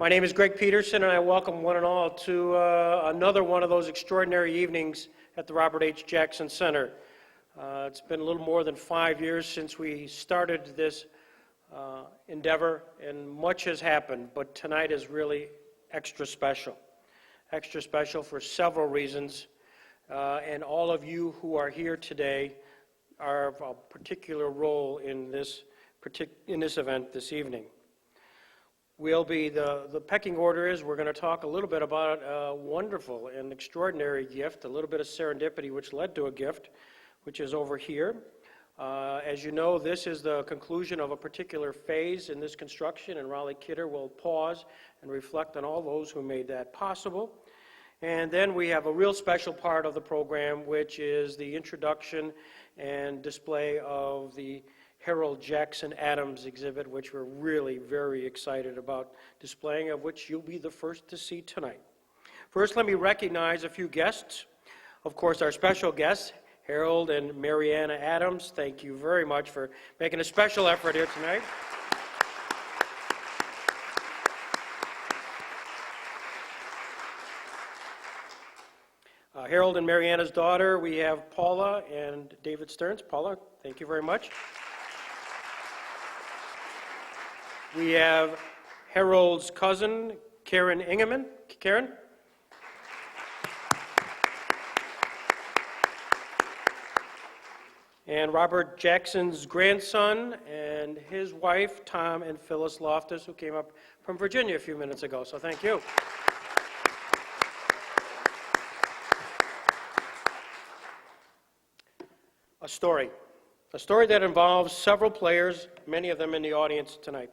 My name is Greg Peterson, and I welcome one and all to another one of those extraordinary evenings at the Robert H. Jackson Center. It's been a little more than 5 years since we started this endeavor, and much has happened, but tonight is really extra special. Extra special for several reasons, and all of you who are here today are of a particular role in this event this evening. The pecking order is we're going to talk a little bit about a wonderful and extraordinary gift, a little bit of serendipity which led to a gift, which is over here. As you know, this is the conclusion of a particular phase in this construction, and Raleigh Kidder will pause and reflect on all those who made that possible. And then we have a real special part of the program, which is the introduction and display of the Harold Jackson Adams exhibit, which we're really very excited about displaying, of which you'll be the first to see tonight. First, let me recognize a few guests. Of course, our special guests, Harold and Mariana Adams. Thank you very much for making a special effort here tonight. Harold and Mariana's daughter, we have Paula and David Stearns. Paula, thank you very much. We have Harold's cousin, Karen Ingeman. Karen? And Robert Jackson's grandson and his wife, Tom and Phyllis Loftus, who came up from Virginia a few minutes ago, so thank you. A story that involves several players, many of them in the audience tonight.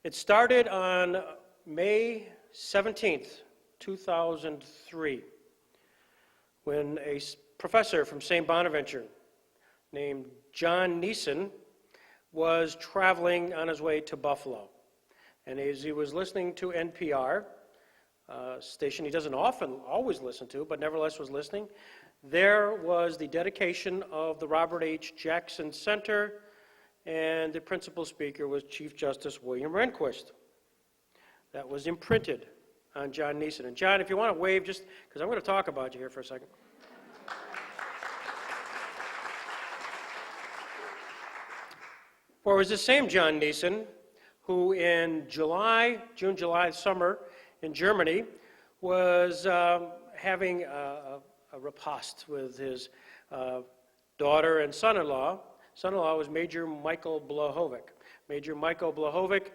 It started on May 17th, 2003, when a professor from St. Bonaventure named John Neeson was traveling on his way to Buffalo. And as he was listening to NPR, station he doesn't always listen to, but nevertheless was listening, there was the dedication of the Robert H. Jackson Center, and the principal speaker was Chief Justice William Rehnquist. That was imprinted on John Neeson. And John, if you want to wave, just because I'm going to talk about you here for a second. For it was the same John Neeson who in June, July, summer in Germany was having a repast with his daughter and son-in-law. Son-in-law was Major Michael Blahovic. Major Michael Blahovic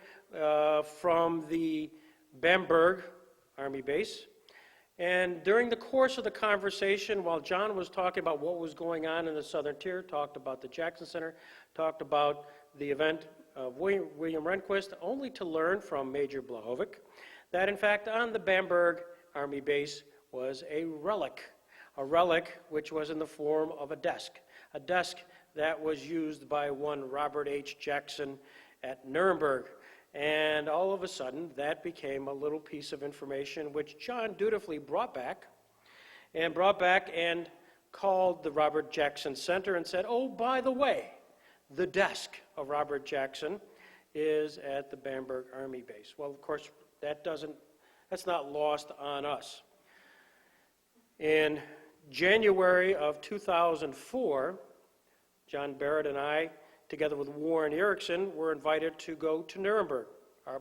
from the Bamberg Army base. And during the course of the conversation, while John was talking about what was going on in the Southern Tier, talked about the Jackson Center, talked about the event of William Rehnquist, only to learn from Major Blahovic that in fact on the Bamberg Army base was a relic which was in the form of a desk that was used by one Robert H. Jackson at Nuremberg. And all of a sudden, that became a little piece of information which John dutifully brought back and called the Robert Jackson Center and said, oh, by the way, the desk of Robert Jackson is at the Bamberg Army base. Well, of course, that's not lost on us. In January of 2004, John Barrett and I, together with Warren Erickson, were invited to go to Nuremberg.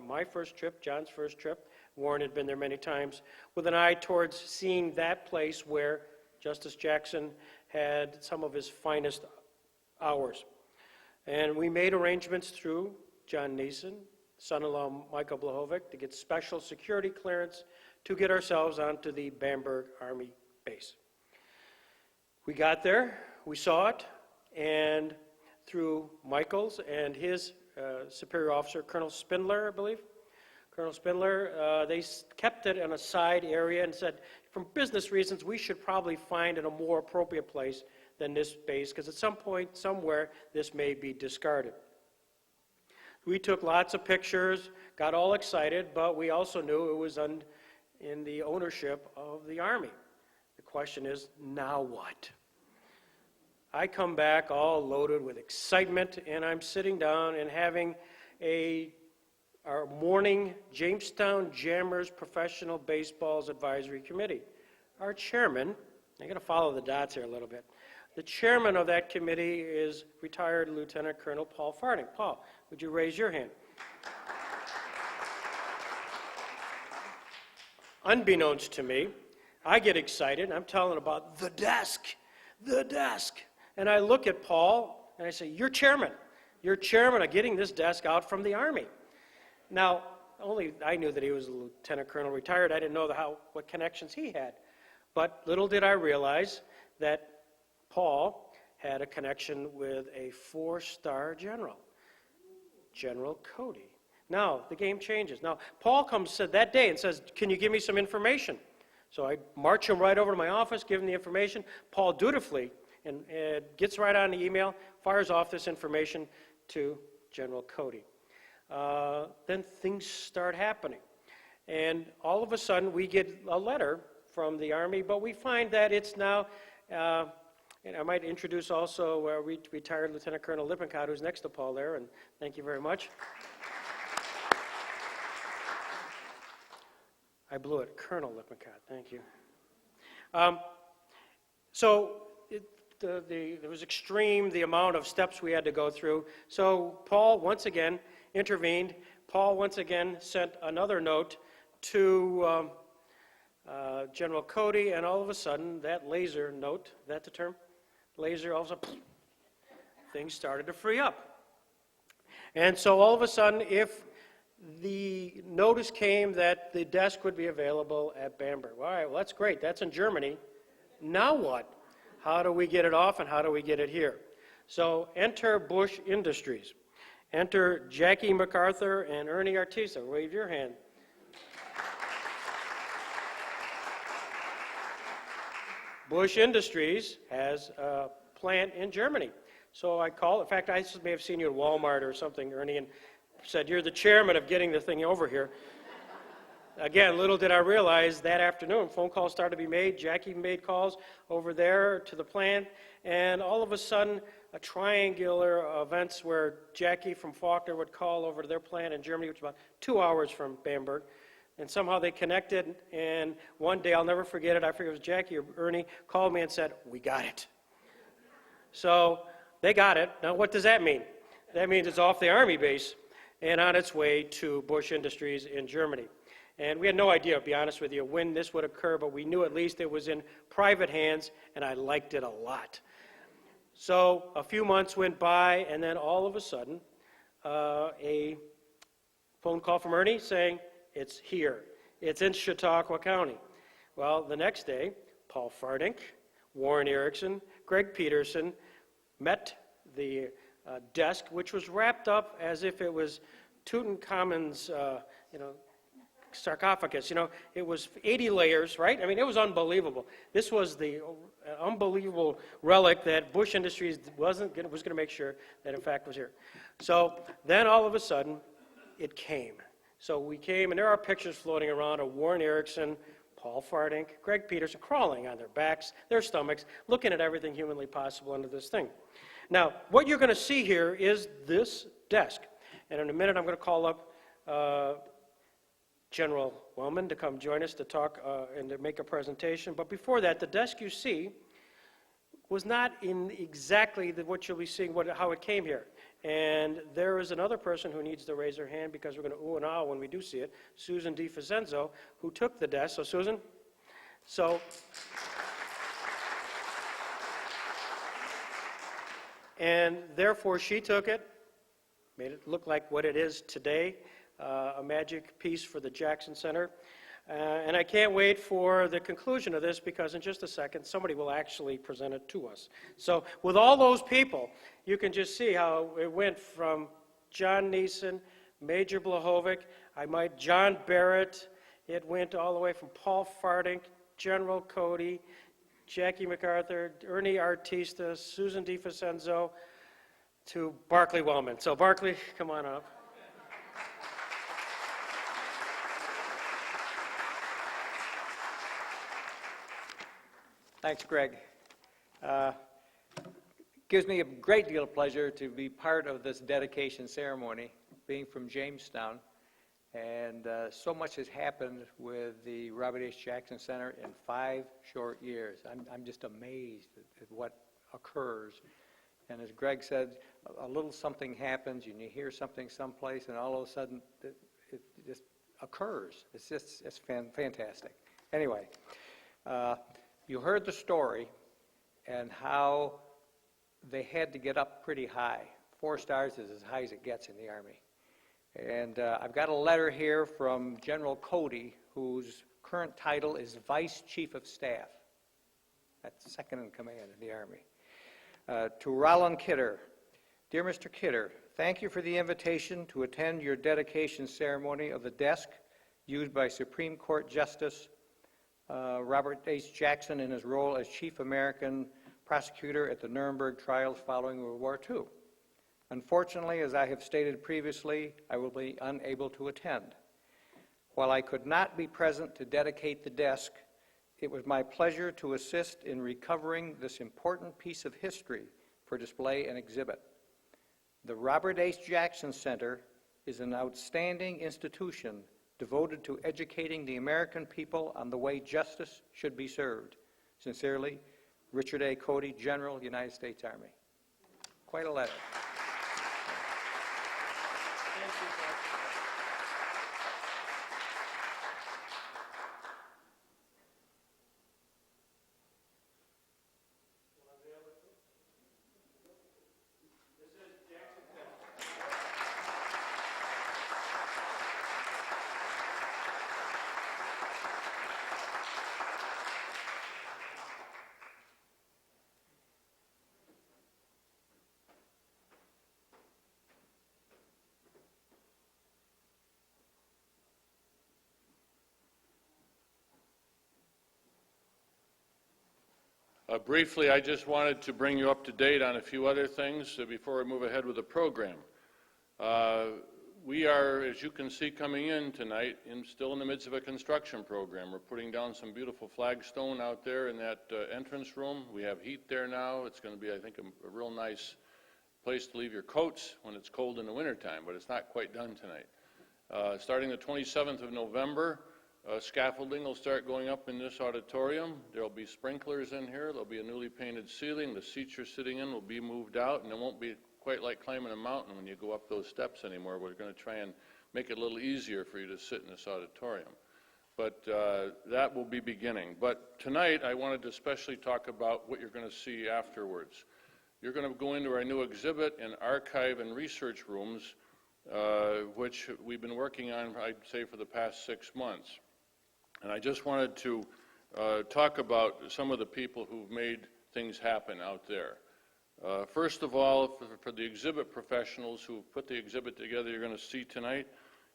My first trip, John's first trip. Warren had been there many times, with an eye towards seeing that place where Justice Jackson had some of his finest hours. And we made arrangements through John Neeson, son-in-law Michael Blahovic, to get special security clearance to get ourselves onto the Bamberg Army base. We got there, we saw it, and through Michael's and his superior officer, Colonel Spindler, I believe. Colonel Spindler, they kept it in a side area and said, from business reasons, we should probably find it a more appropriate place than this base, because at some point, somewhere, this may be discarded. We took lots of pictures, got all excited, but we also knew it was in the ownership of the Army. The question is, now what? I come back all loaded with excitement, and I'm sitting down and having a our morning Jamestown Jammers Professional Baseball's Advisory Committee. Our chairman, I'm going to follow the dots here a little bit. The chairman of that committee is retired Lieutenant Colonel Paul Farding. Paul, would you raise your hand? Unbeknownst to me, I get excited. I'm telling about the desk. And I look at Paul and I say, you're chairman of getting this desk out from the Army. Now, only I knew that he was a lieutenant colonel retired. I didn't know what connections he had. But little did I realize that Paul had a connection with a 4-star general, General Cody. Now, the game changes. Now, Paul comes that day and says, can you give me some information? So I march him right over to my office, give him the information. Paul dutifully and gets right on the email, fires off this information to General Cody. Then things start happening. And all of a sudden, we get a letter from the Army, but we find that it's now, and I might introduce also retired Lieutenant Colonel Lippincott, who's next to Paul there, and thank you very much. I blew it. Colonel Lippincott, thank you. It was extreme, the amount of steps we had to go through. So Paul once again intervened. Paul once again sent another note to General Cody, and all of a sudden, that laser note, that's the term? Laser, all of a sudden, things started to free up. And so all of a sudden, if the notice came that the desk would be available at Bamberg. All right, well, that's great. That's in Germany. Now what? How do we get it off and how do we get it here? So enter Bush Industries. Enter Jackie MacArthur and Ernie Artista. Wave your hand. Bush Industries has a plant in Germany. So I called. In fact, I may have seen you at Walmart or something, Ernie, and said, you're the chairman of getting the thing over here. Again, little did I realize that afternoon, phone calls started to be made. Jackie made calls over there to the plant, and all of a sudden, a triangular events where Jackie from Faulkner would call over to their plant in Germany, which is about 2 hours from Bamberg, and somehow they connected, and one day, I'll never forget it, I forget if it was Jackie or Ernie, called me and said, we got it. So they got it. Now, what does that mean? That means it's off the Army base and on its way to Bush Industries in Germany. And we had no idea, to be honest with you, when this would occur, but we knew at least it was in private hands, and I liked it a lot. So a few months went by, and then all of a sudden, a phone call from Ernie saying, it's here. It's in Chautauqua County. Well, the next day, Paul Farding, Warren Erickson, Greg Peterson met the desk, which was wrapped up as if it was Tutankhamun's, sarcophagus. It was 80 layers, right? I mean, it was unbelievable. This was the unbelievable relic that Bush Industries was going to make sure that, in fact, was here. So then, all of a sudden, it came. So we came, and there are pictures floating around of Warren Erickson, Paul Farding, Greg Peterson, crawling on their backs, their stomachs, looking at everything humanly possible under this thing. Now, what you're going to see here is this desk. And in a minute, I'm going to call up General Wellman to come join us to talk and to make a presentation. But before that, the desk you see was not in exactly what you'll be seeing, how it came here. And there is another person who needs to raise their hand because we're going to ooh and ah when we do see it, Susan DiFacenzo, who took the desk. So, Susan? And therefore, she took it, made it look like what it is today, a magic piece for the Jackson Center. And I can't wait for the conclusion of this because in just a second, somebody will actually present it to us. So with all those people, you can just see how it went from John Neeson, Major Blahovic, John Barrett. It went all the way from Paul Farding, General Cody, Jackie MacArthur, Ernie Artista, Susan DiFacenzo, to Barclay Wellman. So Barclay, come on up. Thanks, Greg. Gives me a great deal of pleasure to be part of this dedication ceremony, being from Jamestown. And so much has happened with the Robert H. Jackson Center in 5 short years. I'm just amazed at what occurs. And as Greg said, a little something happens, and you hear something someplace, and all of a sudden it just occurs. It's fantastic. Anyway, you heard the story and how they had to get up pretty high. 4 stars is as high as it gets in the Army. And I've got a letter here from General Cody, whose current title is Vice Chief of Staff. That's second in command in the Army. To Roland Kidder, dear Mr. Kidder, thank you for the invitation to attend your dedication ceremony of the desk used by Supreme Court Justice Robert H. Jackson in his role as Chief American Prosecutor at the Nuremberg trials following World War II. Unfortunately, as I have stated previously, I will be unable to attend. While I could not be present to dedicate the desk, it was my pleasure to assist in recovering this important piece of history for display and exhibit. The Robert H. Jackson Center is an outstanding institution devoted to educating the American people on the way justice should be served. Sincerely, Richard A. Cody, General, United States Army. Quite a letter. Briefly, I just wanted to bring you up to date on a few other things before we move ahead with the program. We are, as you can see coming in tonight, still in the midst of a construction program. We're putting down some beautiful flagstone out there in that entrance room. We have heat there now. It's going to be, I think, a real nice place to leave your coats when it's cold in the wintertime, but it's not quite done tonight. Starting the 27th of November, scaffolding will start going up in this auditorium. There will be sprinklers in here. There will be a newly painted ceiling. The seats you're sitting in will be moved out, and it won't be quite like climbing a mountain when you go up those steps anymore. We're going to try and make it a little easier for you to sit in this auditorium. But that will be beginning. But tonight I wanted to especially talk about what you're going to see afterwards. You're going to go into our new exhibit and archive and research rooms, which we've been working on, I'd say, for the past 6 months. And I just wanted to talk about some of the people who've made things happen out there. First of all, for the exhibit professionals who put the exhibit together you're going to see tonight,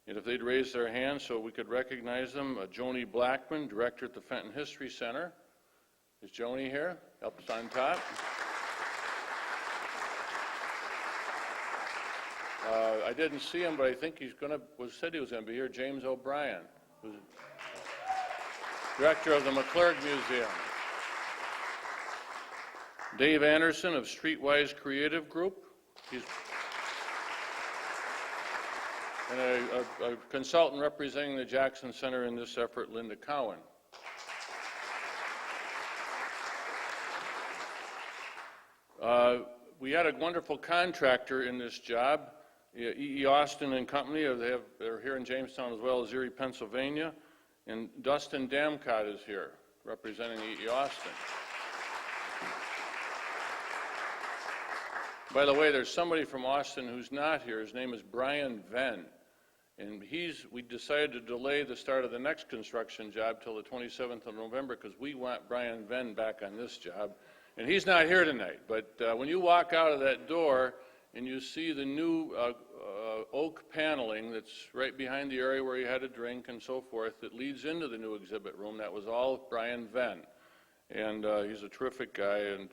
and if they'd raise their hands so we could recognize them, Joni Blackman, director at the Fenton History Center. Is Joni here? Up on top. I didn't see him, but I think he's said he was going to be here. James O'Brien, who's director of the McClurg Museum. Dave Anderson of Streetwise Creative Group. He's a consultant representing the Jackson Center in this effort, Linda Cowan. We had a wonderful contractor in this job, E.E. Austin and Company. They're here in Jamestown as well as Erie, Pennsylvania. And Dustin Damcott is here, representing E.E. Austin. By the way, there's somebody from Austin who's not here. His name is Brian Venn. And we decided to delay the start of the next construction job till the 27th of November because we want Brian Venn back on this job. And he's not here tonight. But when you walk out of that door and you see the new oak paneling that's right behind the area where you had a drink and so forth that leads into the new exhibit room, that was all Brian Venn. And he's a terrific guy, and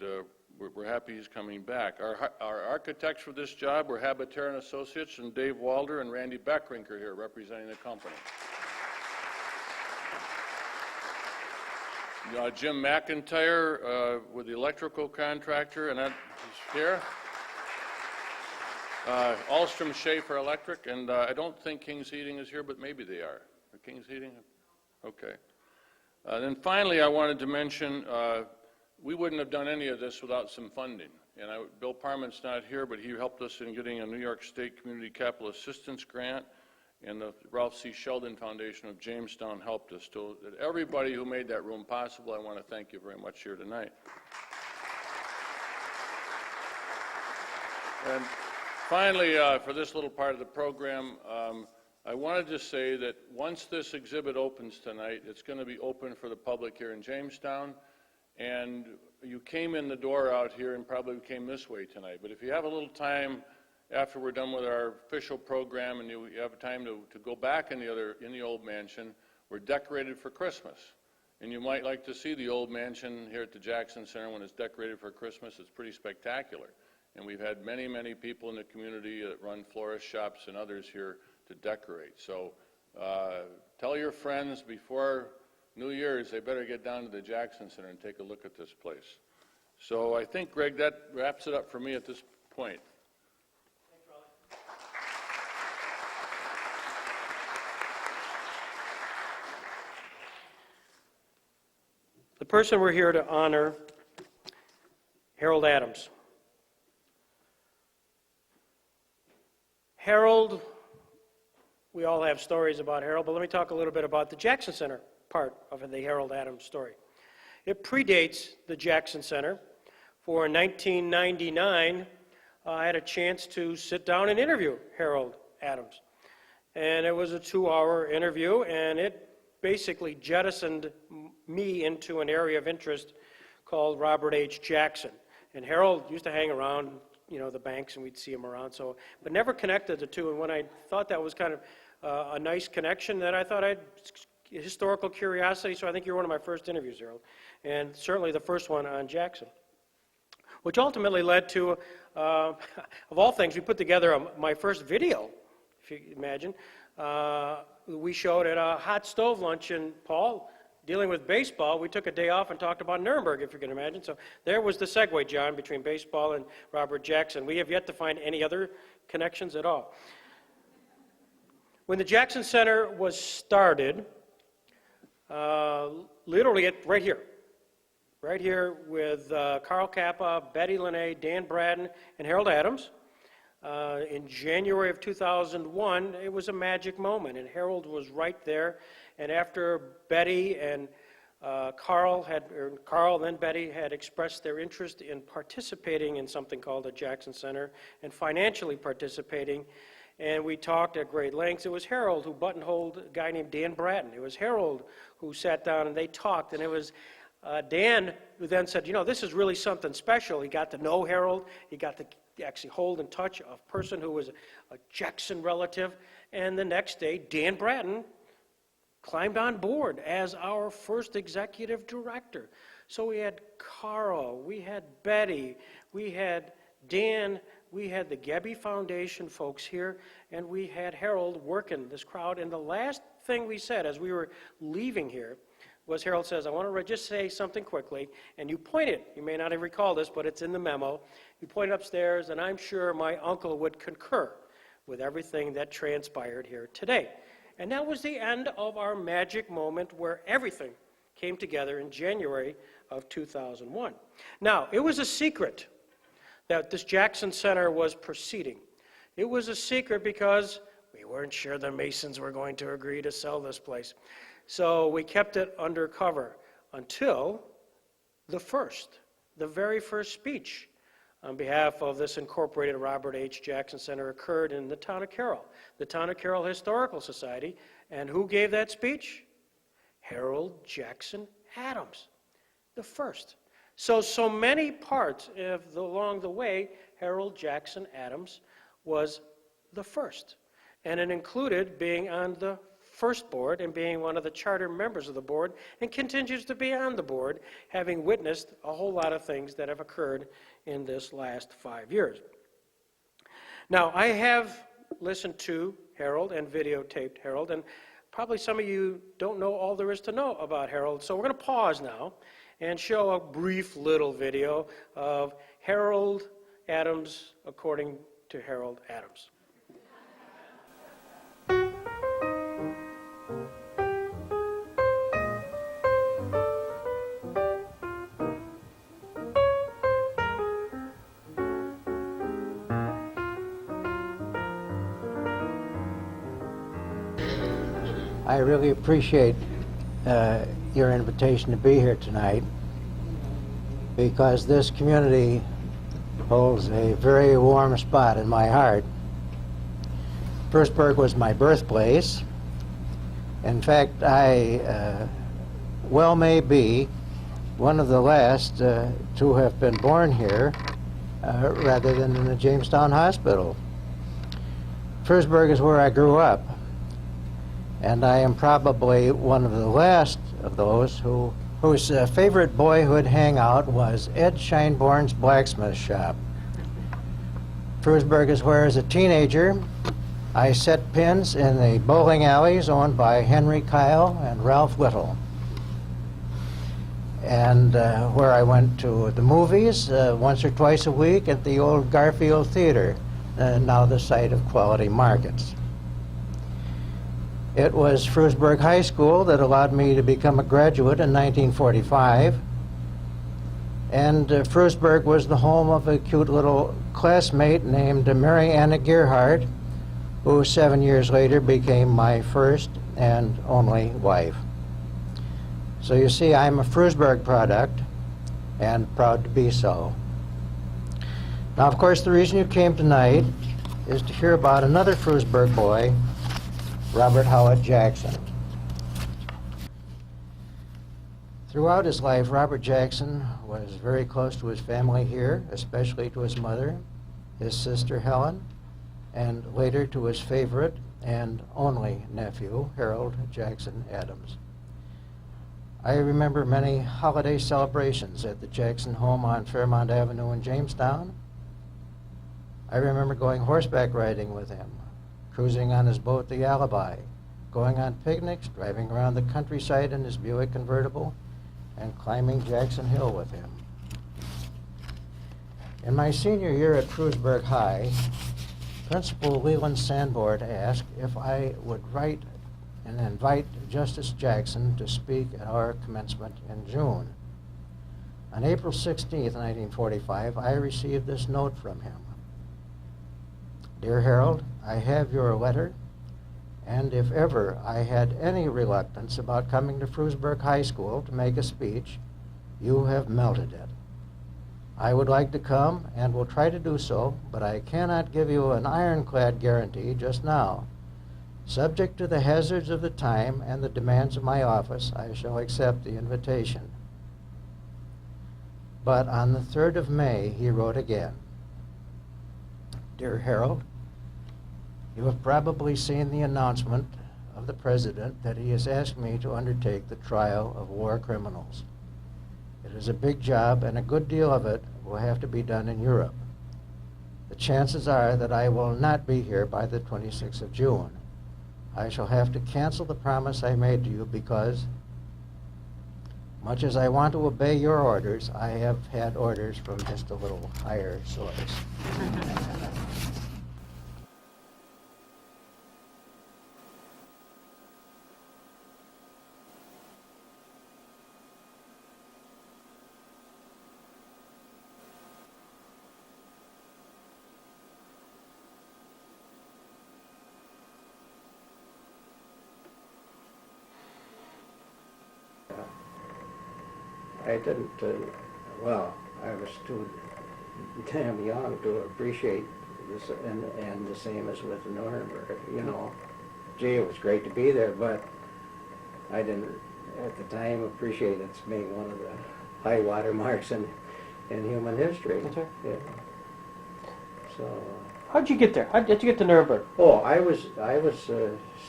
we're happy he's coming back. Our architects for this job were Habiter and Associates, and Dave Walder and Randy Beckrinker here representing the company. Jim McIntyre with the electrical contractor, and he's here. Alstrom Schaefer Electric, and I don't think King's Heating is here, but maybe they are. King's Heating? Okay. Then finally, I wanted to mention, we wouldn't have done any of this without some funding. And Bill Parman's not here, but he helped us in getting a New York State Community Capital Assistance Grant, and the Ralph C. Sheldon Foundation of Jamestown helped us. So that everybody who made that room possible, I want to thank you very much here tonight. And finally, for this little part of the program, I wanted to say that once this exhibit opens tonight, it's going to be open for the public here in Jamestown. And you came in the door out here and probably came this way tonight. But if you have a little time after we're done with our official program and you have time to go back in the old mansion, we're decorated for Christmas. And you might like to see the old mansion here at the Jackson Center when it's decorated for Christmas. It's pretty spectacular. And we've had many, many people in the community that run florist shops and others here to decorate. So tell your friends before New Year's they better get down to the Jackson Center and take a look at this place. So I think, Greg, that wraps it up for me at this point. The person we're here to honor, Harold Adams. Harold, we all have stories about Harold, but let me talk a little bit about the Jackson Center part of the Harold Adams story. It predates the Jackson Center. For 1999, I had a chance to sit down and interview Harold Adams. And it was a 2-hour interview, and it basically jettisoned me into an area of interest called Robert H. Jackson. And Harold used to hang around, the banks, and we'd see him around, but never connected the two. And when I thought that was kind of a nice connection, then I thought historical curiosity, so I think you're one of my first interviews, Harold, and certainly the first one on Jackson, which ultimately led to, of all things, we put together my first video, if you imagine. We showed at a hot stove luncheon, Paul, dealing with baseball. We took a day off and talked about Nuremberg, if you can imagine. So there was the segue, John, between baseball and Robert Jackson. We have yet to find any other connections at all. When the Jackson Center was started, literally right here with Carl Kappa, Betty Linnae, Dan Braden, and Harold Adams, in January of 2001, it was a magic moment, and Harold was right there. And after Betty and Carl, then Betty, had expressed their interest in participating in something called the Jackson Center and financially participating, and we talked at great lengths, it was Harold who buttonholed a guy named Dan Bratton. It was Harold who sat down and they talked, and it was Dan who then said, this is really something special. He got to know Harold. He got to actually hold and touch a person who was a Jackson relative. And the next day, Dan Bratton climbed on board as our first executive director. So we had Carl, we had Betty, we had Dan, we had the Gebby Foundation folks here, and we had Harold working this crowd. And the last thing we said as we were leaving here was, Harold says, I want to just say something quickly, and you pointed, you may not have recalled this, but it's in the memo. You pointed upstairs, and I'm sure my uncle would concur with everything that transpired here today. And that was the end of our magic moment where everything came together in January of 2001. Now, it was a secret that this Jackson Center was proceeding. It was a secret because we weren't sure the Masons were going to agree to sell this place. So we kept it undercover until the very first speech on behalf of this incorporated Robert H. Jackson Center occurred in the town of Carroll, the town of Carroll Historical Society. And who gave that speech? Harold Jackson Adams, the first. So many parts along the way, Harold Jackson Adams was the first. And it included being on the first board and being one of the charter members of the board, and continues to be on the board, having witnessed a whole lot of things that have occurred in this last 5 years. Now, I have listened to Harold and videotaped Harold, and probably some of you don't know all there is to know about Harold, so we're going to pause now and show a brief little video of Harold Adams according to Harold Adams. I really appreciate your invitation to be here tonight, because this community holds a very warm spot in my heart. Frewsburg was my birthplace. In fact, I well may be one of the last to have been born here rather than in the Jamestown Hospital. Frewsburg is where I grew up, and I am probably one of the last of those whose favorite boyhood hangout was Ed Scheinborn's blacksmith shop. Frewsburg is where, as a teenager, I set pins in the bowling alleys owned by Henry Kyle and Ralph Whittle, and where I went to the movies once or twice a week at the old Garfield Theater, now the site of Quality Markets. It was Frewsburg High School that allowed me to become a graduate in 1945, and Frewsburg was the home of a cute little classmate named Mary Anna Gerhardt, who 7 years later became my first and only wife. So you see, I'm a Frewsburg product, and proud to be so. Now, of course, the reason you came tonight is to hear about another Frewsburg boy, Robert Howard Jackson. Throughout his life, Robert Jackson was very close to his family here, especially to his mother, his sister Helen, and later to his favorite and only nephew, Harold Jackson Adams. I remember many holiday celebrations at the Jackson home on Fairmount Avenue in Jamestown. I remember going horseback riding with him, cruising on his boat, the Alibi, going on picnics, driving around the countryside in his Buick convertible, and climbing Jackson Hill with him. In my senior year at Frewsburg High, Principal Leland Sanborn asked if I would write and invite Justice Jackson to speak at our commencement in June. On April 16th, 1945, I received this note from him. Dear Harold, I have your letter, and if ever I had any reluctance about coming to Frewsburg High School to make a speech, you have melted it. I would like to come and will try to do so, but I cannot give you an ironclad guarantee just now. Subject to the hazards of the time and the demands of my office, I shall accept the invitation. But on the 3rd of May, he wrote again. Dear Harold, you have probably seen the announcement of the President that he has asked me to undertake the trial of war criminals. It is a big job, and a good deal of it will have to be done in Europe. The chances are that I will not be here by the 26th of June. I shall have to cancel the promise I made to you because, much as I want to obey your orders, I have had orders from just a little higher source. I didn't, well, I was too damn young to appreciate this, and the same as with Nuremberg, you know. Gee, it was great to be there, but I didn't, at the time, appreciate it's being one of the high water marks in human history. That's right. Yeah. So. How'd you get there? How'd you get to Nuremberg? Oh, I was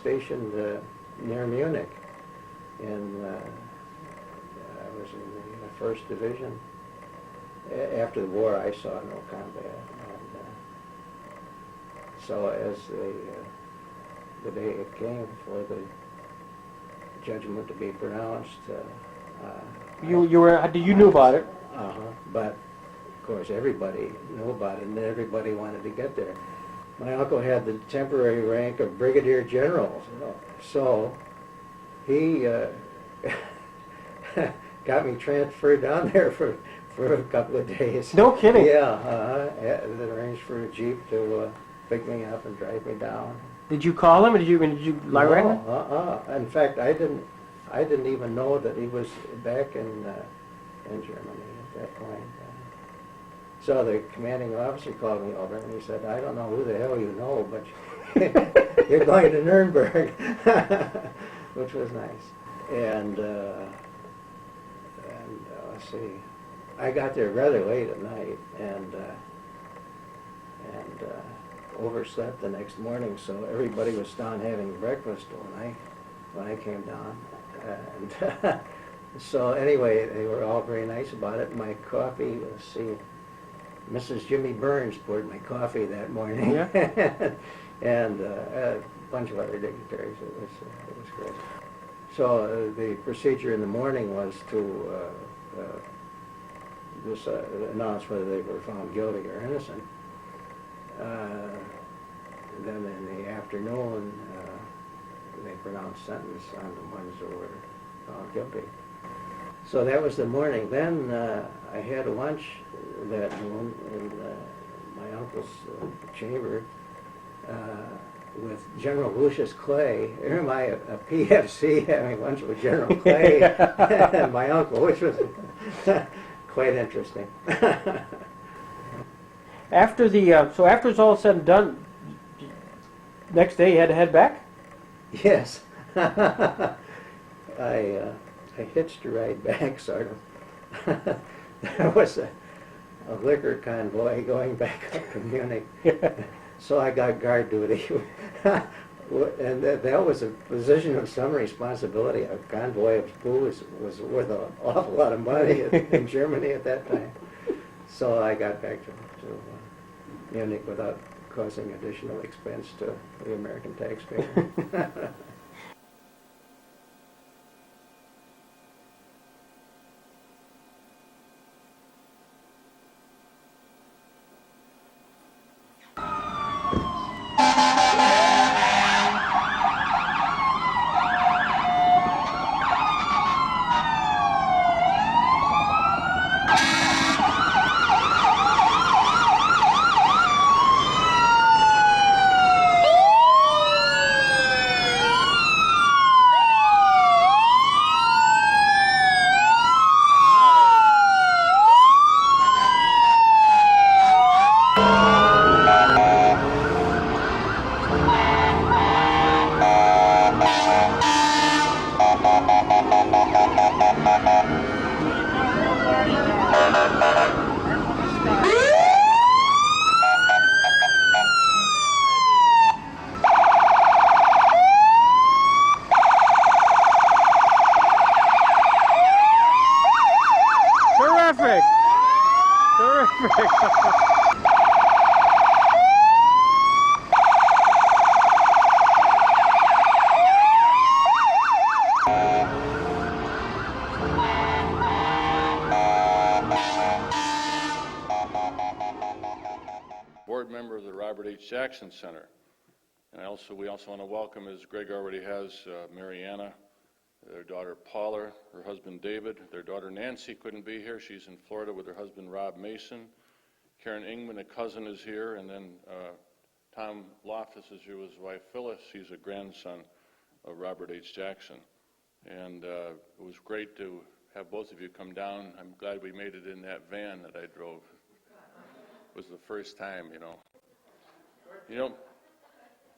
stationed near Munich, and I was in the 1st Division. After the war, I saw no combat, and so as the day it came for the judgment to be pronounced, You knew about it. but of course, everybody knew about it, and everybody wanted to get there. My uncle had the temporary rank of brigadier general, so he got me transferred down there for a couple of days. No kidding. Yeah, they arranged for a jeep to pick me up and drive me down. Did you call him, or did you lie right? No, In fact, I didn't even know that he was back in Germany at that point. So the commanding officer called me over and he said, "I don't know who the hell you know, but you're going to Nuremberg," which was nice. And let's see, I got there rather late at night and overslept the next morning, so everybody was down having breakfast when I came down. And so anyway, they were all very nice about it. My coffee, let's see, Mrs. Jimmy Burns poured my coffee that morning. Yeah. And a bunch of other dignitaries. It was great. So the procedure in the morning was to just announce whether they were found guilty or innocent. Then in the afternoon, they pronounced sentence on the ones who were found guilty. So that was the morning. Then I had lunch that noon in my uncle's chamber with General Lucius Clay. Here my a PFC having lunch with General Clay and my uncle, which was quite interesting. After it's all said and done, next day you had to head back? Yes. I hitched a ride back, sort of. There was a liquor convoy going back up to Munich, so I got guard duty. And that was a position of some responsibility. A convoy of booze was worth an awful lot of money in Germany at that time. So I got back to Munich without causing additional expense to the American taxpayer. Terrific! Terrific! Board member of the Robert H. Jackson Center. And we also want to welcome, as Greg already has, Mariana, their daughter Paula, her husband David, their daughter Nancy couldn't be here. She's in Florida with her husband Rob Mason. Karen Ingman, a cousin, is here, and then Tom Loftus is here with his wife Phyllis. He's a grandson of Robert H. Jackson. And it was great to have both of you come down. I'm glad we made it in that van that I drove. It was the first time,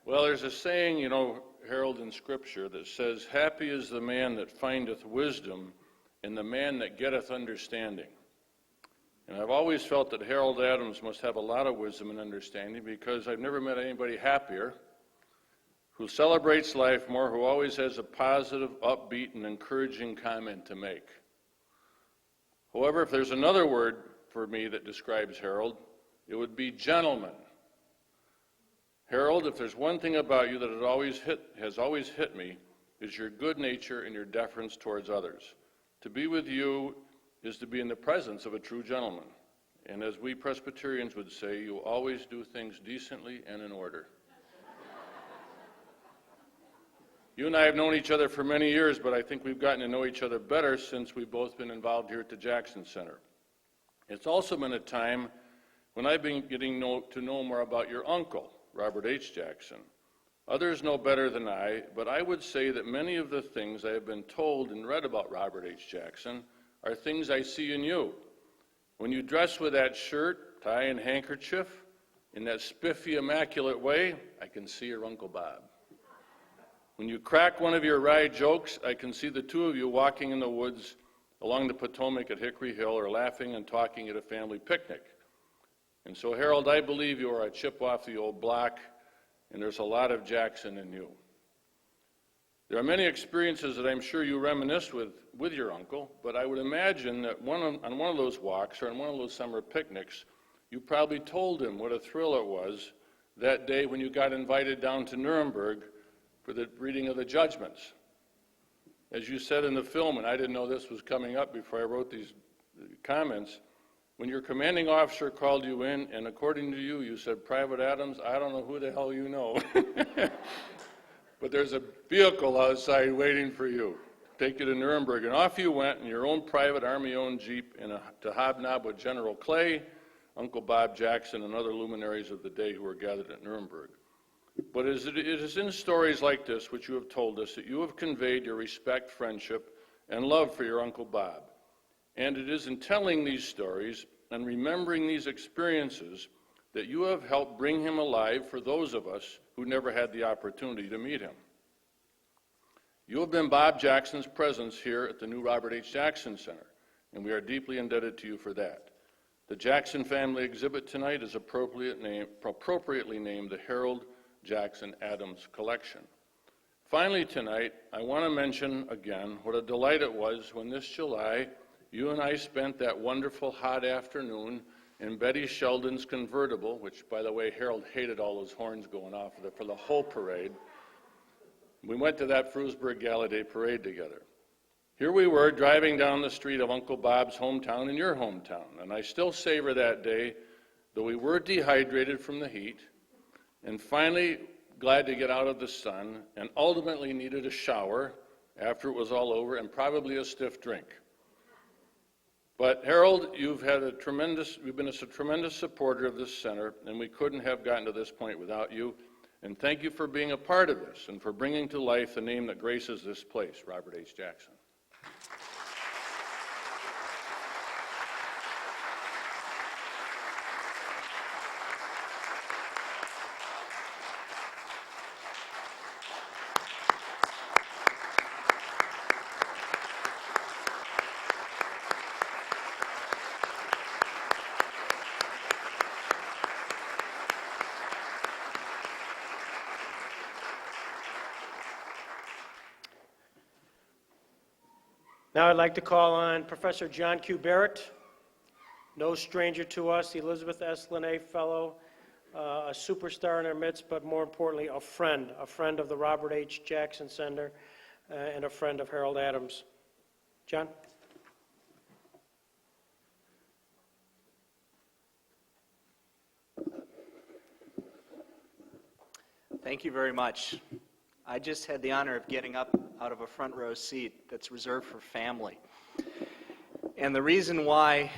Well, there's a saying, Harold, in Scripture that says, "Happy is the man that findeth wisdom, and the man that getteth understanding." And I've always felt that Harold Adams must have a lot of wisdom and understanding, because I've never met anybody happier, who celebrates life more, who always has a positive, upbeat, and encouraging comment to make. However, if there's another word for me that describes Harold, it would be gentleman. Harold, if there's one thing about you that has always hit me, is your good nature and your deference towards others. To be with you is to be in the presence of a true gentleman. And as we Presbyterians would say, you always do things decently and in order. You and I have known each other for many years, but I think we've gotten to know each other better since we've both been involved here at the Jackson Center. It's also been a time when I've been getting to know more about your uncle, Robert H. Jackson. Others know better than I, but I would say that many of the things I have been told and read about Robert H. Jackson are things I see in you. When you dress with that shirt, tie, and handkerchief in that spiffy, immaculate way, I can see your Uncle Bob. When you crack one of your wry jokes, I can see the two of you walking in the woods along the Potomac at Hickory Hill or laughing and talking at a family picnic. And so, Harold, I believe you are a chip off the old block, and there's a lot of Jackson in you. There are many experiences that I'm sure you reminisce with your uncle, but I would imagine that on one of those walks or on one of those summer picnics, you probably told him what a thrill it was that day when you got invited down to Nuremberg for the reading of the judgments. As you said in the film, and I didn't know this was coming up before I wrote these comments, when your commanding officer called you in, and according to you, you said, "Private Adams, I don't know who the hell you know." But there's a vehicle outside waiting for you. Take you to Nuremberg. And off you went in your own private Army-owned Jeep to hobnob with General Clay, Uncle Bob Jackson, and other luminaries of the day who were gathered at Nuremberg. But it is in stories like this, which you have told us, that you have conveyed your respect, friendship, and love for your Uncle Bob. And it is in telling these stories and remembering these experiences that you have helped bring him alive for those of us who never had the opportunity to meet him. You have been Bob Jackson's presence here at the new Robert H. Jackson Center, and we are deeply indebted to you for that. The Jackson family exhibit tonight is appropriately named the Harold Jackson Adams Collection. Finally tonight, I want to mention again what a delight it was when this July you and I spent that wonderful hot afternoon in Betty Sheldon's convertible, which, by the way, Harold hated all those horns going off for the whole parade. We went to that Frewsburg Gala Day parade together. Here we were driving down the street of Uncle Bob's hometown and your hometown, and I still savor that day, though we were dehydrated from the heat, and finally glad to get out of the sun, and ultimately needed a shower after it was all over, and probably a stiff drink. But Harold, you've been a tremendous supporter of this center, and we couldn't have gotten to this point without you. And thank you for being a part of this and for bringing to life the name that graces this place, Robert H. Jackson. Now I'd like to call on Professor John Q. Barrett, no stranger to us, the Elizabeth S. Linné Fellow, a superstar in our midst, but more importantly, a friend of the Robert H. Jackson Center, and a friend of Harold Adams. John? Thank you very much. I just had the honor of getting up out of a front row seat that's reserved for family. And the reason why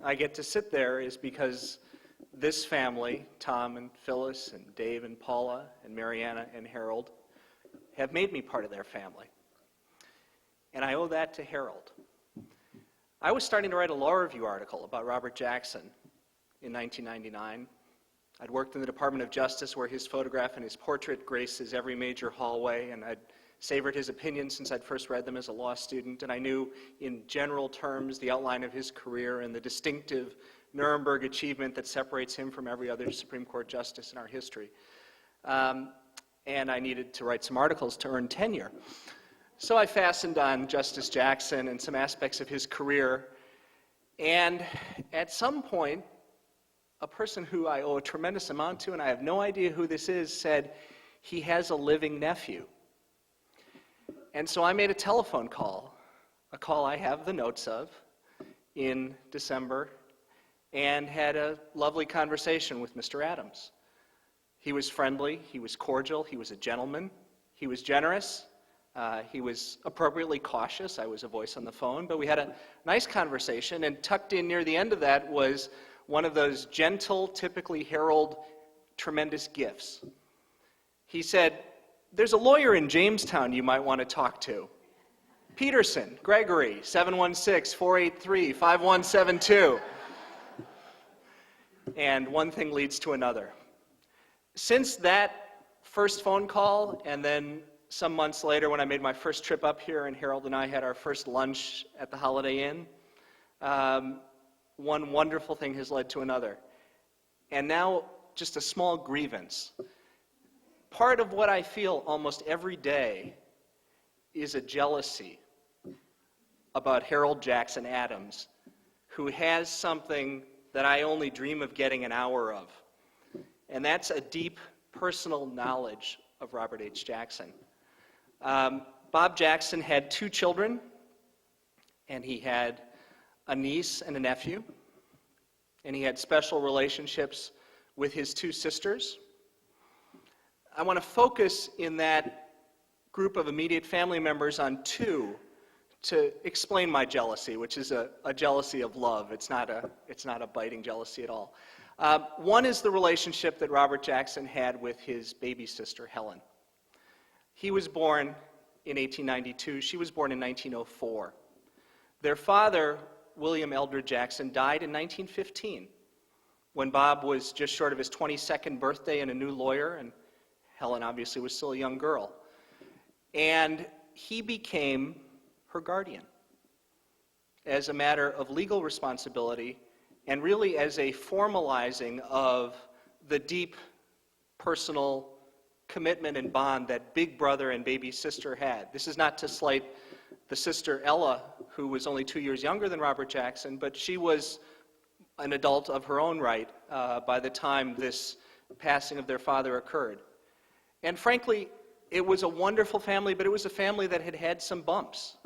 I get to sit there is because this family, Tom and Phyllis and Dave and Paula and Mariana and Harold, have made me part of their family. And I owe that to Harold. I was starting to write a law review article about Robert Jackson in 1999. I'd worked in the Department of Justice where his photograph and his portrait graces every major hallway, and I'd savored his opinions since I'd first read them as a law student, and I knew in general terms the outline of his career and the distinctive Nuremberg achievement that separates him from every other Supreme Court justice in our history. And I needed to write some articles to earn tenure. So I fastened on Justice Jackson and some aspects of his career, and at some point, a person who I owe a tremendous amount to, and I have no idea who this is, said he has a living nephew. And so I made a telephone call, a call I have the notes of, in December, and had a lovely conversation with Mr. Adams. He was friendly, he was cordial, he was a gentleman, he was generous, he was appropriately cautious. I was a voice on the phone, but we had a nice conversation, and tucked in near the end of that was one of those gentle, typically Harold, tremendous gifts. He said, "There's a lawyer in Jamestown you might want to talk to. Peterson, Gregory, 716-483-5172. And one thing leads to another. Since that first phone call, and then some months later when I made my first trip up here and Harold and I had our first lunch at the Holiday Inn, one wonderful thing has led to another. And now, just a small grievance. Part of what I feel almost every day is a jealousy about Harold Jackson Adams, who has something that I only dream of getting an hour of. And that's a deep personal knowledge of Robert H. Jackson. Bob Jackson had 2 children, and he had a niece and a nephew, and he had special relationships with his 2 sisters. I want to focus in that group of immediate family members on 2 to explain my jealousy, which is a jealousy of love. It's not a biting jealousy at all. One is the relationship that Robert Jackson had with his baby sister, Helen. He was born in 1892. She was born in 1904. Their father, William Eldred Jackson, died in 1915 when Bob was just short of his 22nd birthday and a new lawyer, and Helen obviously was still a young girl. And he became her guardian as a matter of legal responsibility and really as a formalizing of the deep personal commitment and bond that big brother and baby sister had. This is not to slight the sister Ella, who was only 2 years younger than Robert Jackson, but she was an adult of her own right by the time this passing of their father occurred. And frankly, it was a wonderful family, but it was a family that had had some bumps.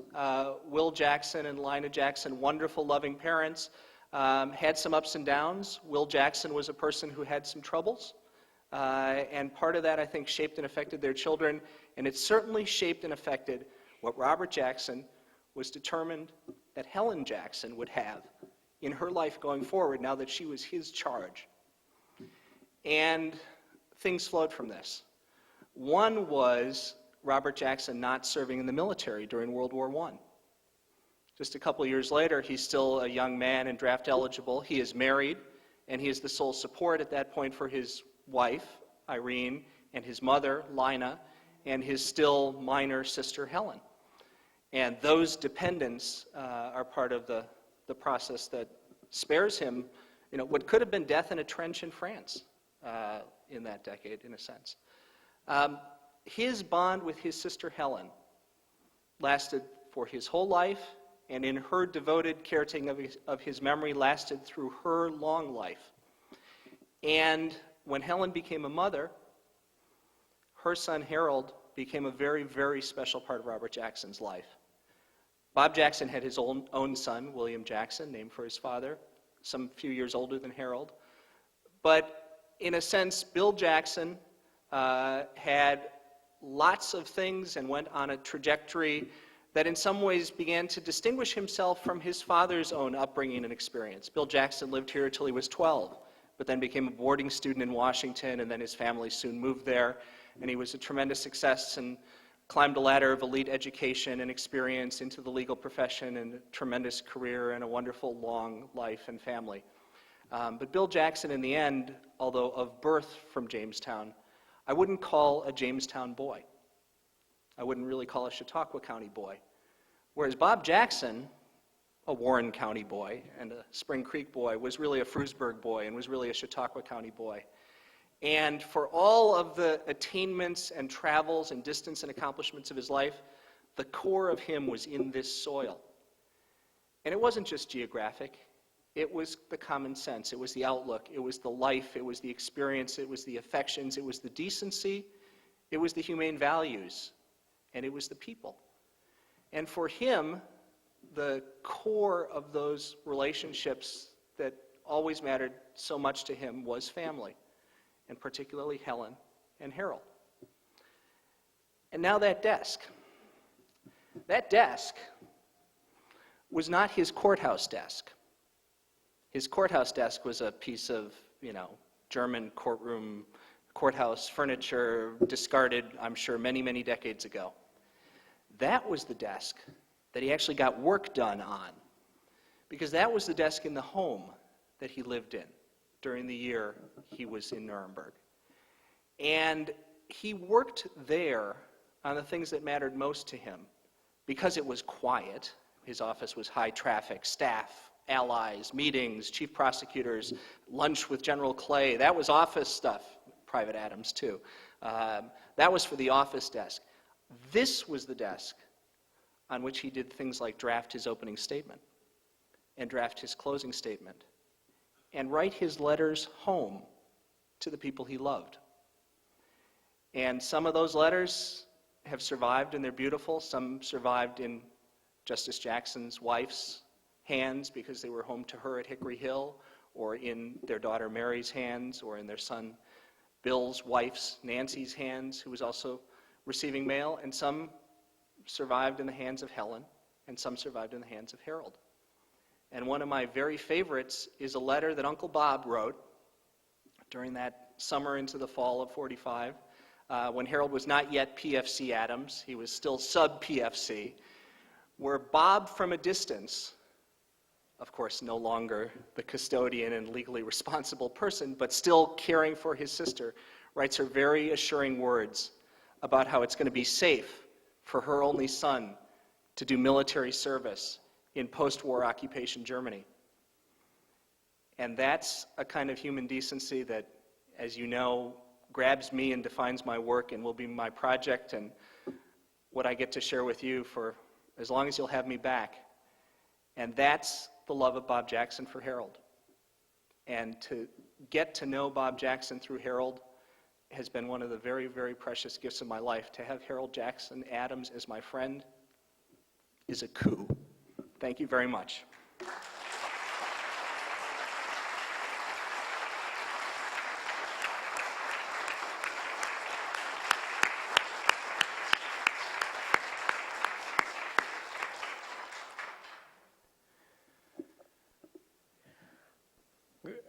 Will Jackson and Lina Jackson, wonderful, loving parents, had some ups and downs. Will Jackson was a person who had some troubles. And part of that, I think, shaped and affected their children. And it certainly shaped and affected what Robert Jackson was determined that Helen Jackson would have in her life going forward now that she was his charge. And things flowed from this. One was Robert Jackson not serving in the military during World War I. Just a couple years later, he's still a young man and draft eligible. He is married, and he is the sole support at that point for his wife, Irene, and his mother, Lina, and his still minor sister, Helen. And those dependents are part of the process that spares him, what could have been death in a trench in France in that decade, in a sense. His bond with his sister Helen lasted for his whole life, and in her devoted caretaking of his memory lasted through her long life. And when Helen became a mother, her son Harold became a very, very special part of Robert Jackson's life. Bob Jackson had his own son, William Jackson, named for his father, some few years older than Harold. But in a sense, Bill Jackson had lots of things and went on a trajectory that in some ways began to distinguish himself from his father's own upbringing and experience. Bill Jackson lived here until he was 12, but then became a boarding student in Washington, and then his family soon moved there, and he was a tremendous success and climbed a ladder of elite education and experience into the legal profession and a tremendous career and a wonderful long life and family. But Bill Jackson, in the end, although of birth from Jamestown, I wouldn't call a Jamestown boy. I wouldn't really call a Chautauqua County boy. Whereas Bob Jackson, a Warren County boy and a Spring Creek boy, was really a Frewsburg boy and was really a Chautauqua County boy. And for all of the attainments and travels and distance and accomplishments of his life, the core of him was in this soil. And it wasn't just geographic. It was the common sense. It was the outlook. It was the life. It was the experience. It was the affections. It was the decency. It was the humane values. And it was the people. And for him, the core of those relationships that always mattered so much to him was family, and particularly Helen and Harold. And now that desk. That desk was not his courthouse desk. His courthouse desk was a piece of, German courthouse furniture, discarded, I'm sure, many, many decades ago. That was the desk that he actually got work done on, because that was the desk in the home that he lived in during the year he was in Nuremberg. And he worked there on the things that mattered most to him, because it was quiet. His office was high traffic, staff, allies, meetings, chief prosecutors, lunch with General Clay. That was office stuff. Private Adams, too. That was for the office desk. This was the desk on which he did things like draft his opening statement and draft his closing statement and write his letters home to the people he loved. And some of those letters have survived, and they're beautiful. Some survived in Justice Jackson's wife's hands because they were home to her at Hickory Hill, or in their daughter Mary's hands, or in their son Bill's wife's, Nancy's, hands, who was also receiving mail. And some survived in the hands of Helen, and some survived in the hands of Harold. And one of my very favorites is a letter that Uncle Bob wrote during that summer into the fall of '45, when Harold was not yet PFC Adams. He was still sub-PFC, where Bob, from a distance, of course no longer the custodian and legally responsible person, but still caring for his sister, writes her very assuring words about how it's going to be safe for her only son to do military service in post-war occupation Germany. And that's a kind of human decency that, as you know, grabs me and defines my work and will be my project and what I get to share with you for as long as you'll have me back. And that's the love of Bob Jackson for Harold. And to get to know Bob Jackson through Harold has been one of the very, very precious gifts of my life. To have Harold Jackson Adams as my friend is a coup. Thank you very much.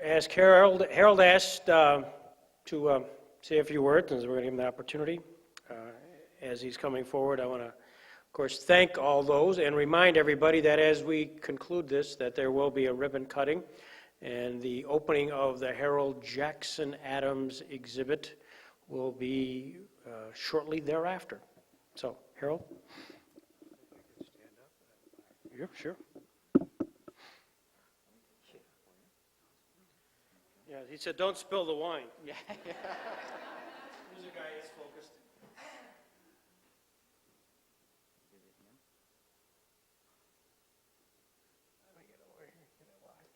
As Harold asked to say a few words, and we're going to give him the opportunity. As he's coming forward, I want to, of course, thank all those and remind everybody that as we conclude this, that there will be a ribbon cutting and the opening of the Harold Jackson Adams exhibit will be shortly thereafter. So, Harold? Yeah, sure. Yeah, he said, don't spill the wine. Yeah. Here's a guy that's focused. Let me get over here, get it wide.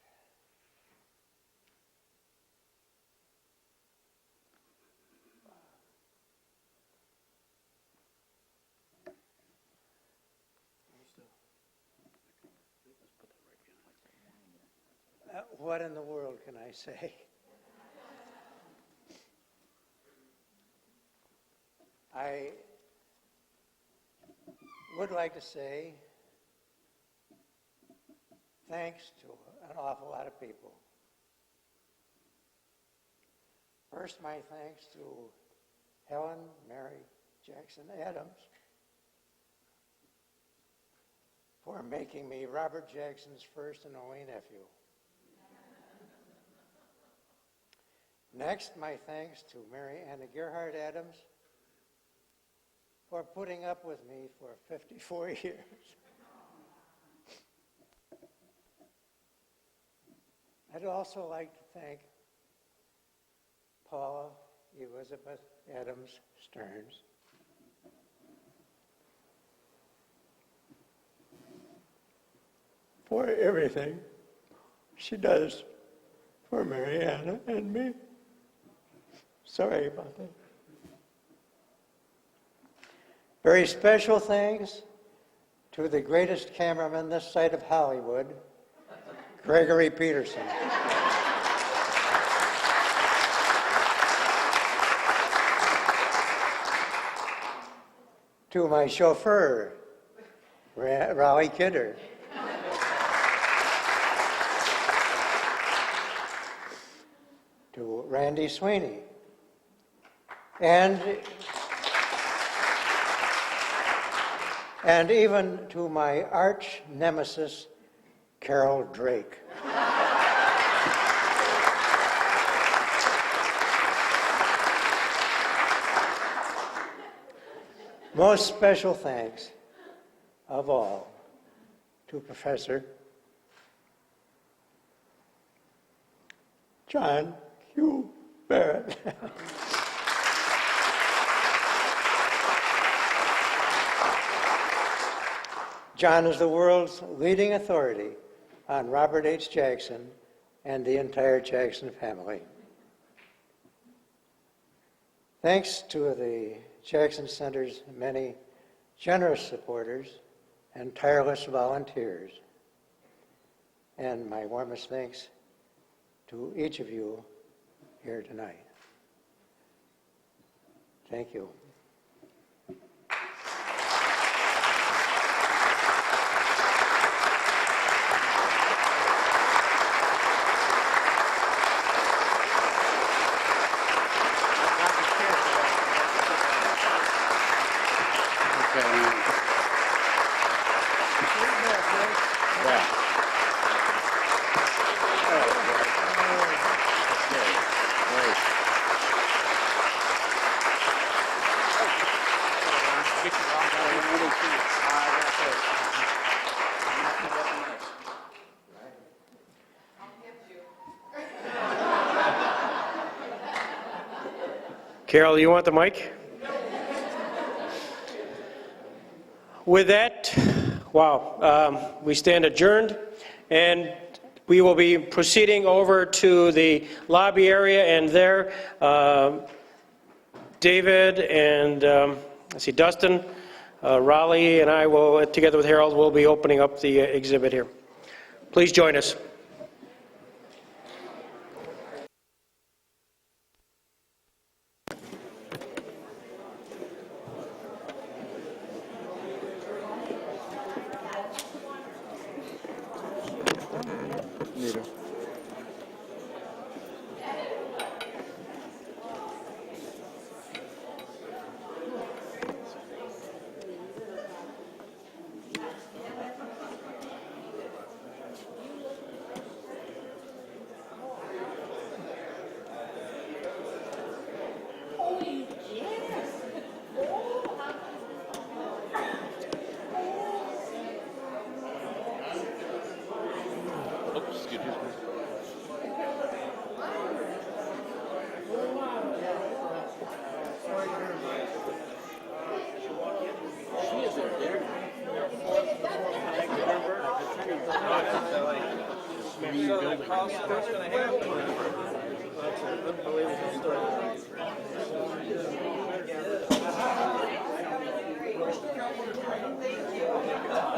What in the world can I say? I would like to say thanks to an awful lot of people. First, my thanks to Helen Mary Jackson Adams for making me Robert Jackson's first and only nephew. Next, my thanks to Mary Anna Gerhard Adams for putting up with me for 54 years. I'd also like to thank Paula Elizabeth Adams Stearns for everything she does for Mariana and me. Sorry about that. Very special thanks to the greatest cameraman this side of Hollywood, Gregory Peterson. To my chauffeur, Raleigh Kidder. To Randy Sweeney. And even to my arch nemesis, Carol Drake. Most special thanks of all to Professor John Q. Barrett. John is the world's leading authority on Robert H. Jackson and the entire Jackson family. Thanks to the Jackson Center's many generous supporters and tireless volunteers, and my warmest thanks to each of you here tonight. Thank you. Carol, you want the mic? With that, wow, we stand adjourned, and we will be proceeding over to the lobby area, and there, David and, let's see, Dustin, Raleigh, and I will, together with Harold, will be opening up the exhibit here. Please join us.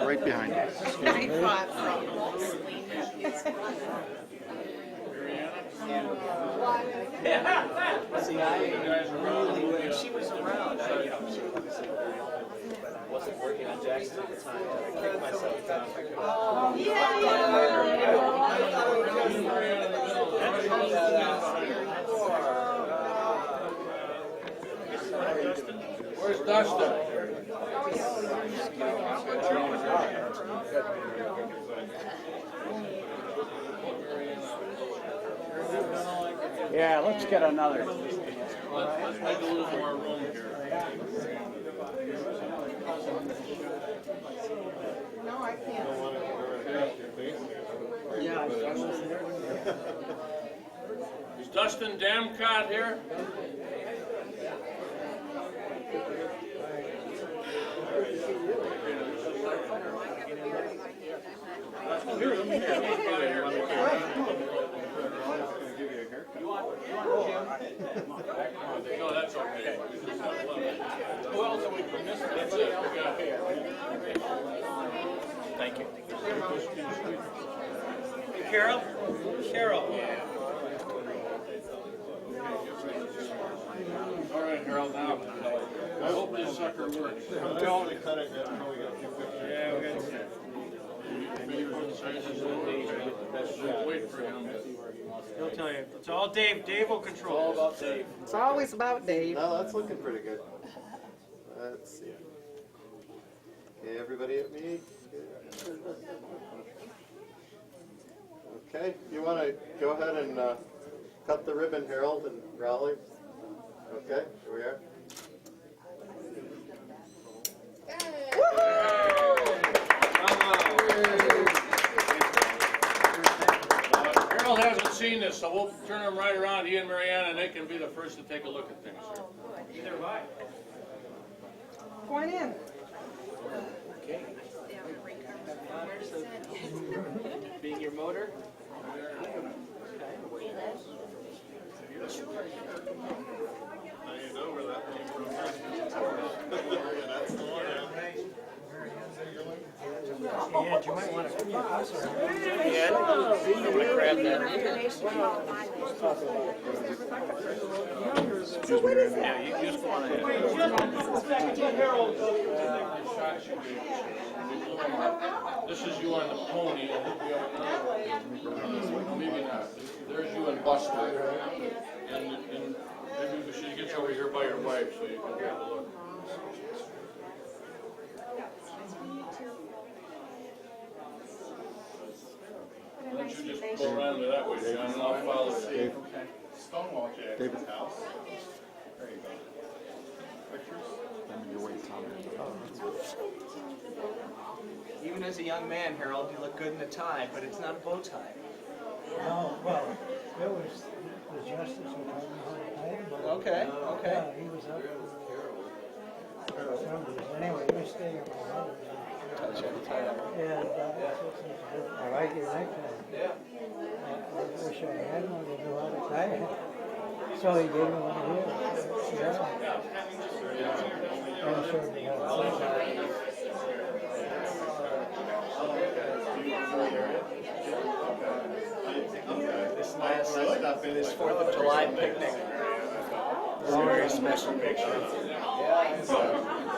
Right behind you. See, I really, when she was around, she wasn't working on Jackson at the time. I kicked myself down. Where's Dustin? Yeah, let's get another. Let's make a little more room here. No, I can't. Is Dustin Damcott here? No, that's okay. Who else are we missing? That's it. We got here. Thank you. Carol? Carol. All right, Harold, now, I hope this sucker marker works. Yeah, we got Wait for him. He'll tell you. It's all Dave. Dave will control. All about Dave. It's always about Dave. No, that's looking pretty good. Let's see. Okay, everybody at me? Okay, you want to go ahead and cut the ribbon, Harold and Raleigh? Okay, here we are. Harold hasn't seen this, so we'll turn him right around, he and Marianne, and they can be the first to take a look at things, sir. Either way. Point in. Being your motor. Yeah, you might want to. Yeah, I'm gonna grab that. Yeah, you just go on ahead. This is you on the pony, maybe not. There's you and Buster, and maybe she gets over here by your wife so you can take a look. Why don't you just go around to that way, John, and I'll follow you. Stonewall Jackson's house. There you go. Pictures? Even as a young man, Harold, you look good in a tie, but it's not a bow tie. No, well, it was the justice who told me how to tie him. Okay, okay. Yeah, he was up for some reason. Anyway, he was staying at my mother's. And I like your necktie. Yeah. I wish I had one to know how to tie it. So he gave me one of his. Yeah. And showed me how to tie it. This 4th of July picnic is a very special picture.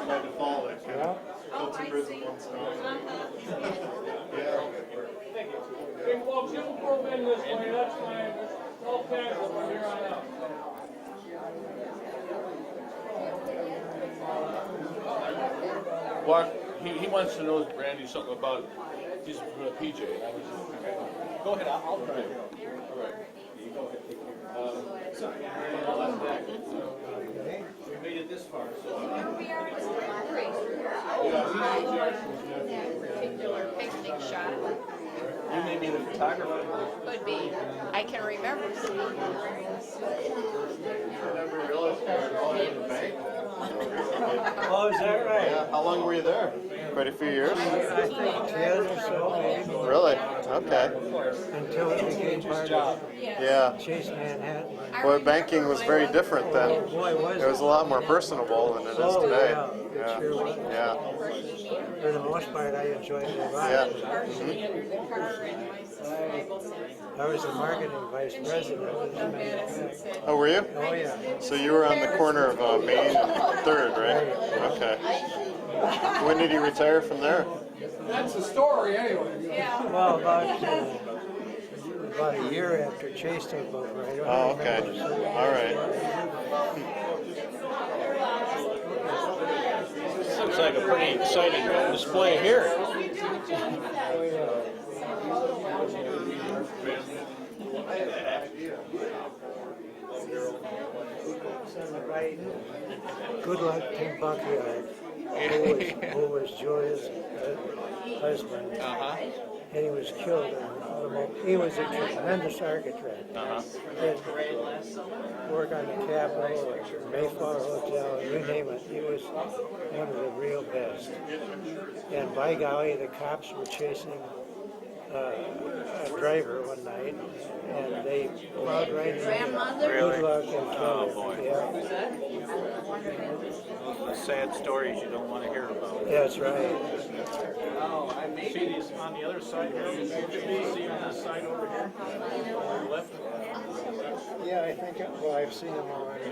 By default, I can kill two birds with one stone. Hey, folks, you can pull in this way, that's fine. All casual from here on out. Well, he wants to know, Randy, something about, he's from a PJ. Go ahead, I'll try it. All right. We made it this far, so. We are particular picnic shot You may be the photographer. could be, I can remember seeing I never realized you were going to the bank. Oh, is that right? Yeah, how long were you there? Quite a few years? I think 10 or so, maybe. Really? Okay. Until it became part of Yeah. Chase Manhattan. Boy, banking was very different then. Boy, was It was a lot more personable than it is today. Yeah, it sure was. Yeah. For the most part, I enjoyed it a lot. Yeah. I was the marketing vice president. Oh, were you? Oh, yeah. So you were on the corner of Main and 3rd, right? Okay. When did you retire from there? That's the story, anyway. Well, about a year after Chase took over. I don't Oh, okay. remember. All right. Looks like a pretty exciting display here. Good luck Tim Buckyard, who was Julia's husband. And he was killed in an automobile. He was a tremendous architect. Did work on the Capitol or Mayflower Hotel, you name it. He was one of the real best. And by golly, the cops were chasing a driver one night, and they plowed right into him. Good luck and killed him. Yeah. Sad stories you don't want to hear about. That's right. See these on the other side here? See on this side over here? On the left? Yeah, I think, well, I've seen them already.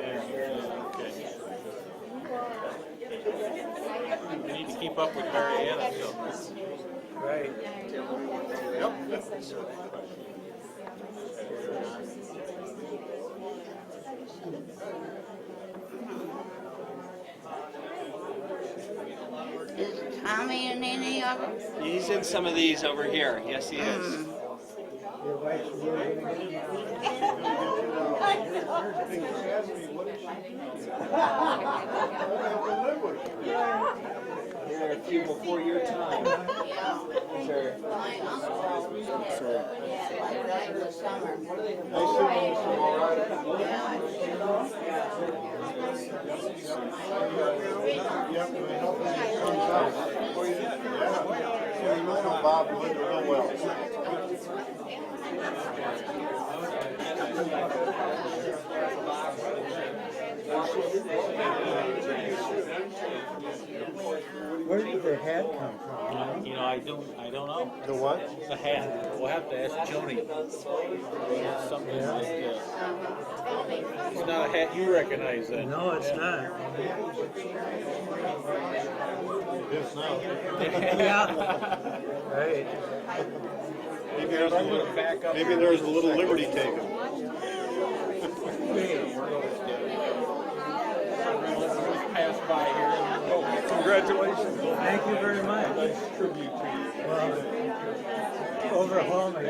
We need to keep up with Mariana, so. Right. Is Tommy in any of them? He's in some of these over here. Yes, he is. There are a few before your time. Sure. My uncle yeah, like that in the summer. Bob and Linda real well. Where did the hat come from? You know, I don't know. The what? The hat. We'll have to ask Joni. It's something like, it's not a hat you recognize then. No, it's not. Yes, no. Yeah. Right. Maybe there's a little liberty taken. Pass by here. Congratulations. Thank you very much. Nice tribute to you. Well, overwhelming.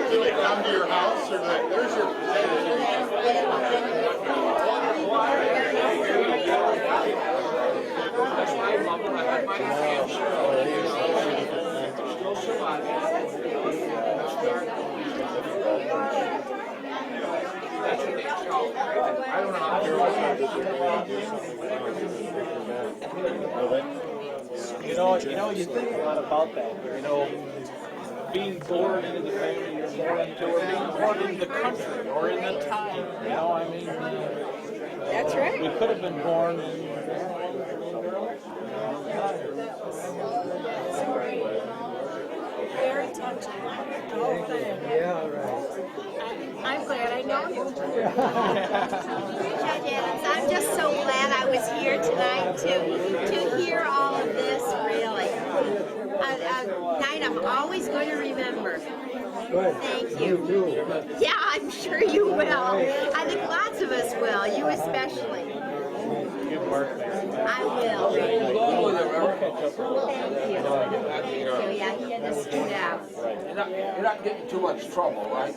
Do they come to your house or there's your You think a lot about that. You know, being born into the family you're born into, or being born in the country, or in the time. You know, I mean, That's right. we could have been born in. Very touching. Whole thing. Yeah, right. I'm glad I know you. Judge Adams, I'm just so glad I was here tonight to hear all of this, really. A night I'm always going to remember. Good. Thank you. Yeah, I'm sure you will. I think lots of us will, you especially. I will. Thank you. Yeah, he had to scoot out. You're not getting too much trouble, right?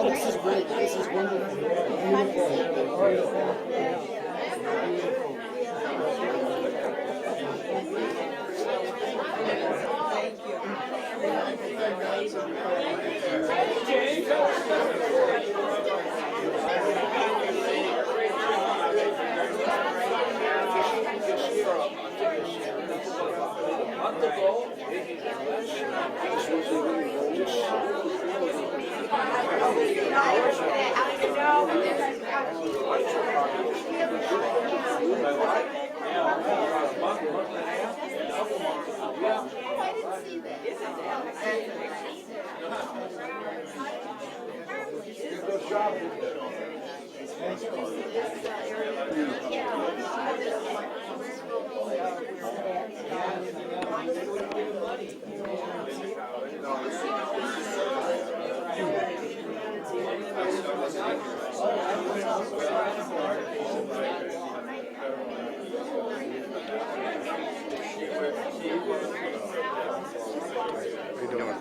This is great. This is How you doing?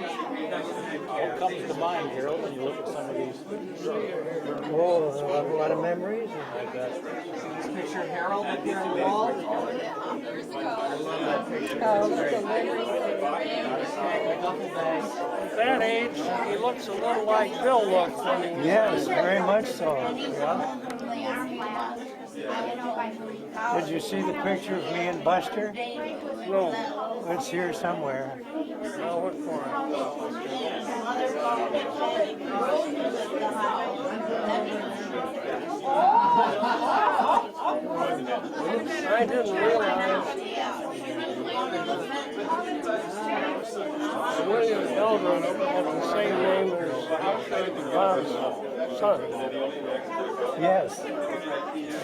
What comes to mind, Harold, when you look at some of these? Oh, a lot of memories. I bet. Picture of Harold up here on the wall. At that age, he looks a little like Bill looked when he Yes, very much so. Yeah. Did you see the picture of me and Buster? No, It's here somewhere. I'll look for it. I didn't realize William Eldred had the same name as Bob's son. Yes. Yep,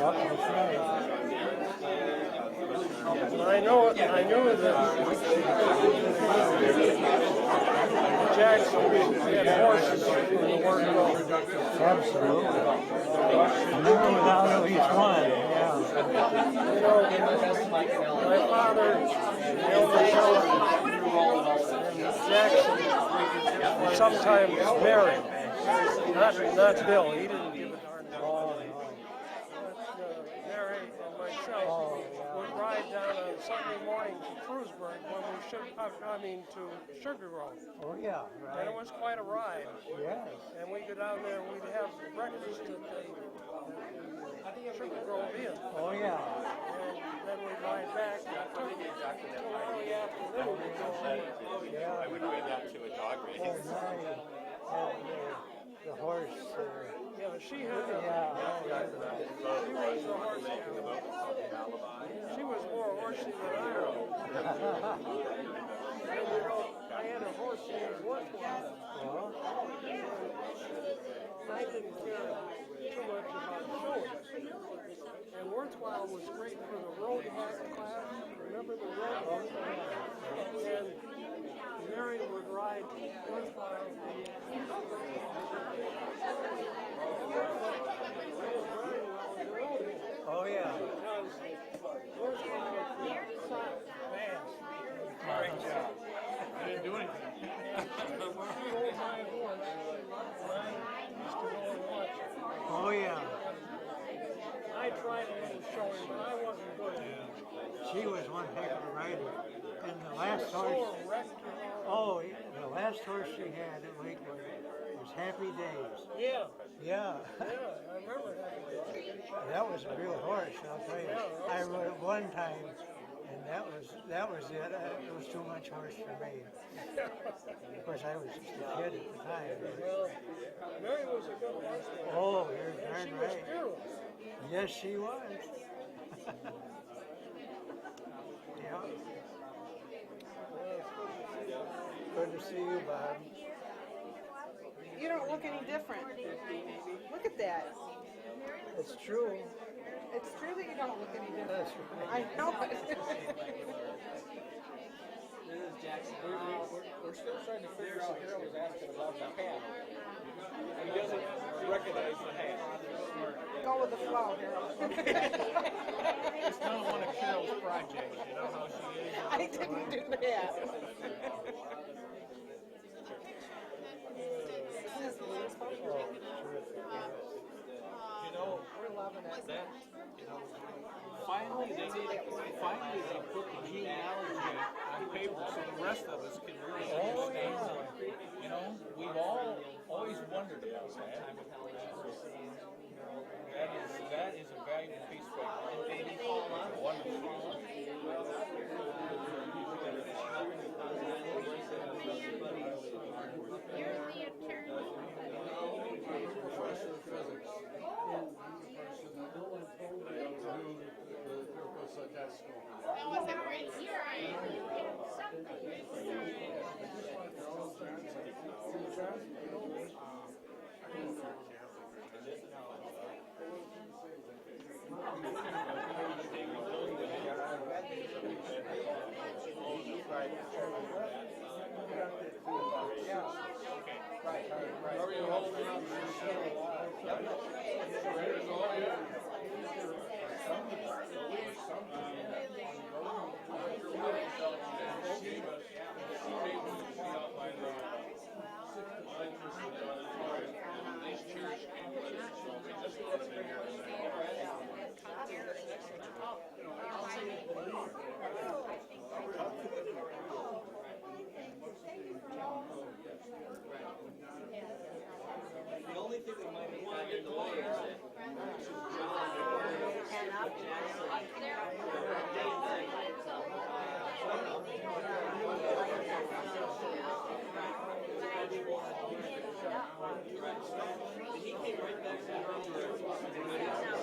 that's right. I knew that Jackson had horses in the work road. Absolutely. Never without at least one. Yeah. You know, my father, Elmer Howard, and Jackson were sometimes married. Not Bill. He didn't give a darn about it. But Mary and myself would ride down on Sunday morning to Cruiseburg when we to Sugar Grove. Oh, yeah, And it right. was quite a ride. Yes. And we'd go down there and we'd have breakfast at the Sugar Grove Inn. Oh, yeah. And then we'd ride back until early afternoon. Yeah. I would wear that to a dog race. Oh, nice. The horse. Yeah, she had Yeah. she was the horse. She was more horsey than I was. I had a horse named Worthwhile. I didn't care too much about showing. And Worthwhile was great for the road class. Remember the road class? And Mary would ride Worthwhile. Oh, yeah. Great job. I didn't do anything. Oh, yeah. I tried a little showing, but I wasn't good. She was one heck of a rider. And the last horse, oh, yeah, the last horse she had at Lakewood was Happy Days. Yeah, Yeah. I remember that. That was a real horse, I'll tell you. I rode it one time, and that was it. It was too much horse for me. Of course, I was just a kid at the time. Well, Mary was a good horse. Oh, you're darn She was right. fearless. Yes, she was. Yeah. Good to see you, Bob. You don't look any different. Look at that. It's true. It's true that you don't look any different. That's right. I know it. We're still trying to figure out, Harold was asking about the hat. He doesn't recognize the hat. Go with the flow, Harold. It's not one of Carol's projects, you know how she is. I didn't do that. You know, We're loving it. that, you know, finally they put the genealogy on paper so the rest of us can really understand. You know, we've all always wondered about that. That is a valuable piece of wonderful. He came right back to